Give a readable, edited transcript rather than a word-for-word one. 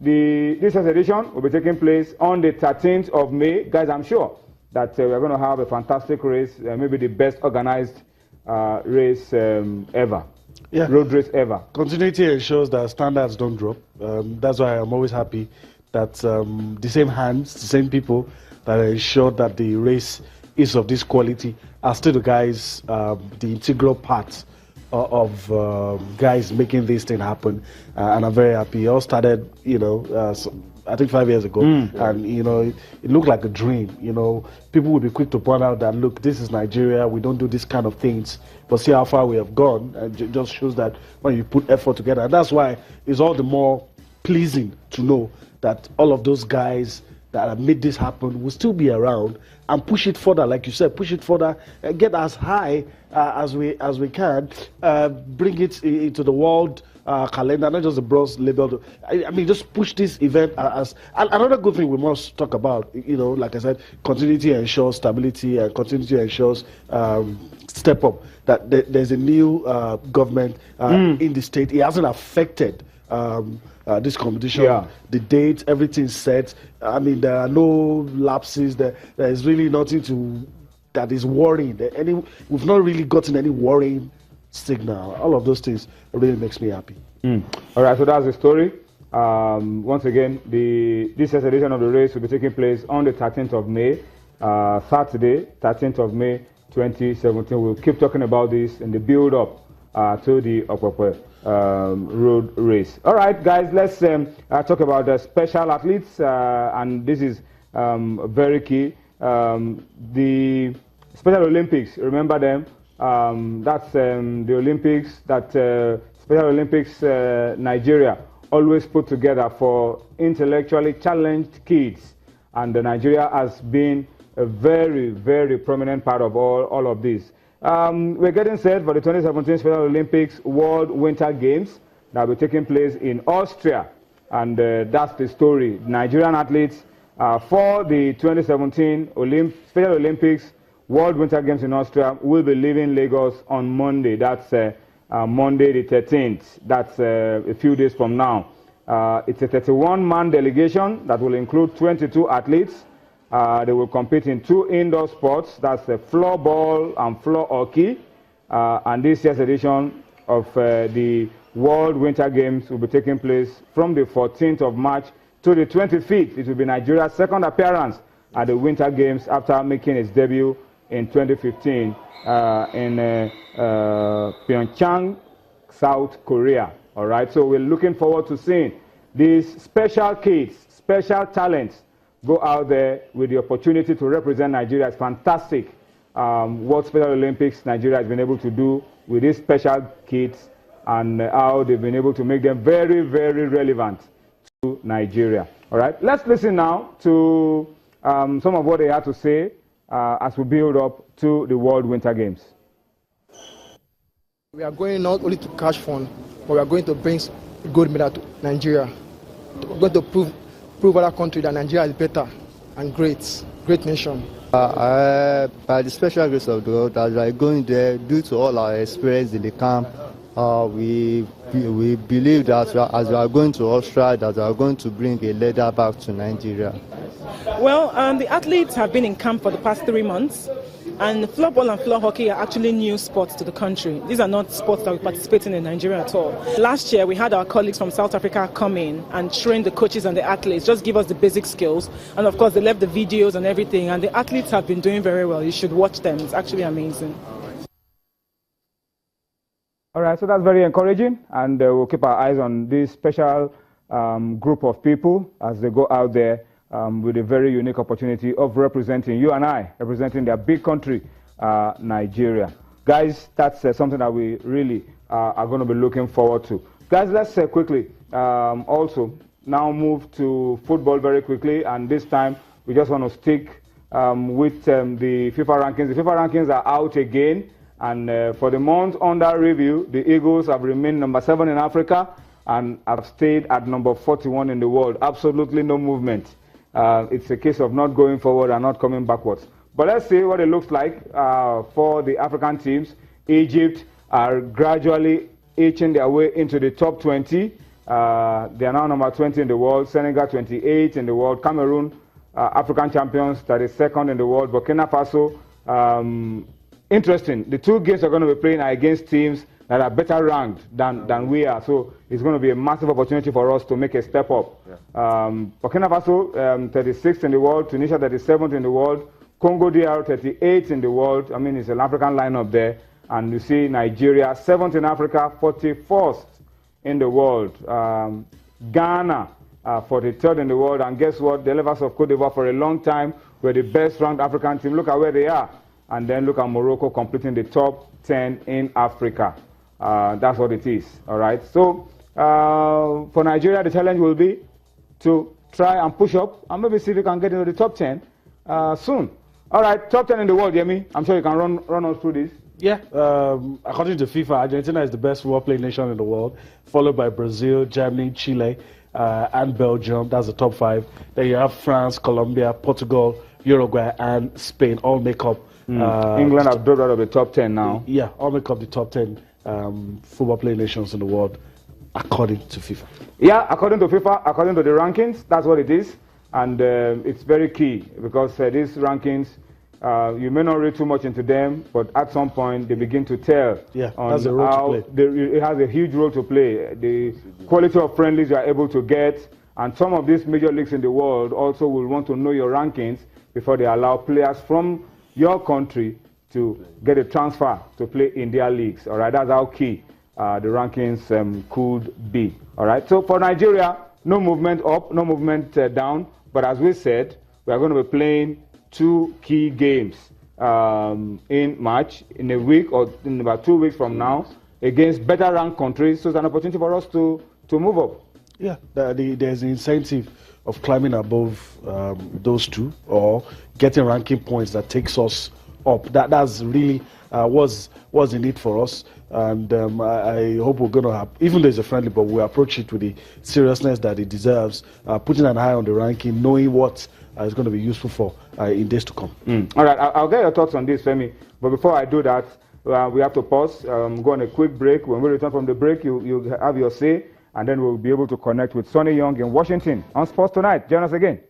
this edition will be taking place on the 13th of May. Guys, I'm sure that we're going to have a fantastic race, maybe the best organized race ever. Yeah. Road race ever. Continuity ensures that standards don't drop. That's why I'm always happy that the same hands, the same people that ensure that the race is of this quality are still the guys, the integral part of guys making this thing happen. And I'm very happy. It all started, I think 5 years ago, and it looked like a dream. People would be quick to point out that, look, this is Nigeria, we don't do this kind of things, but see how far we have gone, and it just shows that when you put effort together. And that's why it's all the more pleasing to know that all of those guys that have made this happen will still be around and push it further, like you said, push it further, get as high as we can, bring it into the world calendar, not just the bronze label. I mean, just push this event as another good thing we must talk about. Like I said, continuity ensures stability, and continuity ensures step up. That there's a new government in the state. It hasn't affected this competition. Yeah. The date, everything's set. I mean, there are no lapses. There is really nothing that is worrying. We've not really gotten any worrying signal. All of those things really makes me happy. All right, so that's the story. Once again, this edition of the race will be taking place on the 13th of May, Saturday, 13th of May, 2017. We'll keep talking about this in the build-up to the Okpekpe road race. All right, guys, let's talk about the special athletes, and this is very key. The Special Olympics, remember them? That's the Olympics that Special Olympics Nigeria always put together for intellectually challenged kids, and Nigeria has been a very, very prominent part of all of this. We're getting set for the 2017 Special Olympics World Winter Games that will be taking place in Austria, and that's the story. Nigerian athletes for the 2017 Special Olympics World Winter Games in Austria will be leaving Lagos on Monday. That's Monday the 13th. That's a few days from now. It's a 31-man delegation that will include 22 athletes. They will compete in 2 indoor sports. That's floorball and floor hockey. And this year's edition of the World Winter Games will be taking place from the 14th of March to the 25th. It will be Nigeria's second appearance at the Winter Games after making its debut in 2015 in Pyeongchang, South Korea. All right, so we're looking forward to seeing these special kids, special talents go out there with the opportunity to represent Nigeria. It's fantastic what Special Olympics Nigeria has been able to do with these special kids, and how they've been able to make them very, very relevant to Nigeria. All right, let's listen now to some of what they had to say as we build up to the World Winter Games. We are going not only to catch fun, but we are going to bring a gold medal to Nigeria. We're going to prove other countries that Nigeria is better and great nation. By the special grace of God, as we are going there, due to all our experience in the camp, we believe that as we are going to Austria, that we are going to bring a leather back to Nigeria. Well, the athletes have been in camp for the past 3 months, and floorball and floor hockey are actually new sports to the country. These are not sports that we participate in Nigeria at all. Last year, we had our colleagues from South Africa come in and train the coaches and the athletes, just give us the basic skills. And of course, they left the videos and everything, and the athletes have been doing very well. You should watch them. It's actually amazing. All right, so that's very encouraging, and we'll keep our eyes on this special group of people as they go out there with a very unique opportunity of representing you and I, representing their big country, Nigeria. Guys, that's something that we really are going to be looking forward to. Guys, let's quickly also now move to football very quickly, and this time we just want to stick with the FIFA rankings. The FIFA rankings are out again, and for the month under review, the Eagles have remained number 7 in Africa and have stayed at number 41 in the world. Absolutely no movement. It's a case of not going forward and not coming backwards. But let's see what it looks like for the African teams. Egypt are gradually inching their way into the top 20. They are now number 20 in the world. Senegal 28 in the world. Cameroon, African champions, 32nd in the world. Burkina Faso, interesting. The two games are going to be playing are against teams that are better ranked than we are. So it's going to be a massive opportunity for us to make a step up. Yeah. Burkina Faso, 36th in the world. Tunisia, 37th in the world. Congo DR, 38th in the world. I mean, it's an African lineup there. And you see Nigeria, 7th in Africa, 41st in the world. Ghana, 43rd in the world. And guess what? The Elephants of Cote d'Ivoire for a long time were the best ranked African team. Look at where they are. And then look at Morocco completing the top 10 in Africa. That's what it is. All right. So for Nigeria, the challenge will be to try and push up and maybe see if we can get into the top 10 soon. All right. Top 10 in the world, Yemi. I'm sure you can run us through this. Yeah, according to FIFA, Argentina is the best football-playing nation in the world, followed by Brazil, Germany, Chile, and Belgium. That's the top 5. Then you have France, Colombia, Portugal, Uruguay, and Spain. All make up. England have dropped out of the top 10 now. Yeah, all make up the top 10 football-playing nations in the world, according to FIFA. Yeah, according to FIFA, according to the rankings, that's what it is. And it's very key because these rankings, you may not read too much into them, but at some point they begin to tell. Yeah, that's a role to play. It has a huge role to play. The quality of friendlies you are able to get, and some of these major leagues in the world also will want to know your rankings before they allow players from your country to get a transfer to play in their leagues. All right, that's how key the rankings could be. All right, so for Nigeria, no movement up, no movement down, but as we said, we are going to be playing 2 key games in March, in a week or in about 2 weeks from now, against better ranked countries. So it's an opportunity for us to move up. Yeah, there's an incentive of climbing above those 2 or getting ranking points that takes us up. That's really was the need for us. And I hope we're going to have, even though it's a friendly, but we approach it with the seriousness that it deserves, putting an eye on the ranking, knowing what is going to be useful for in days to come. All right, I'll get your thoughts on this, Femi. But before I do that, we have to pause, go on a quick break. When we return from the break, you have your say, and then we'll be able to connect with Sonny Young in Washington on Sports Tonight. Join us again.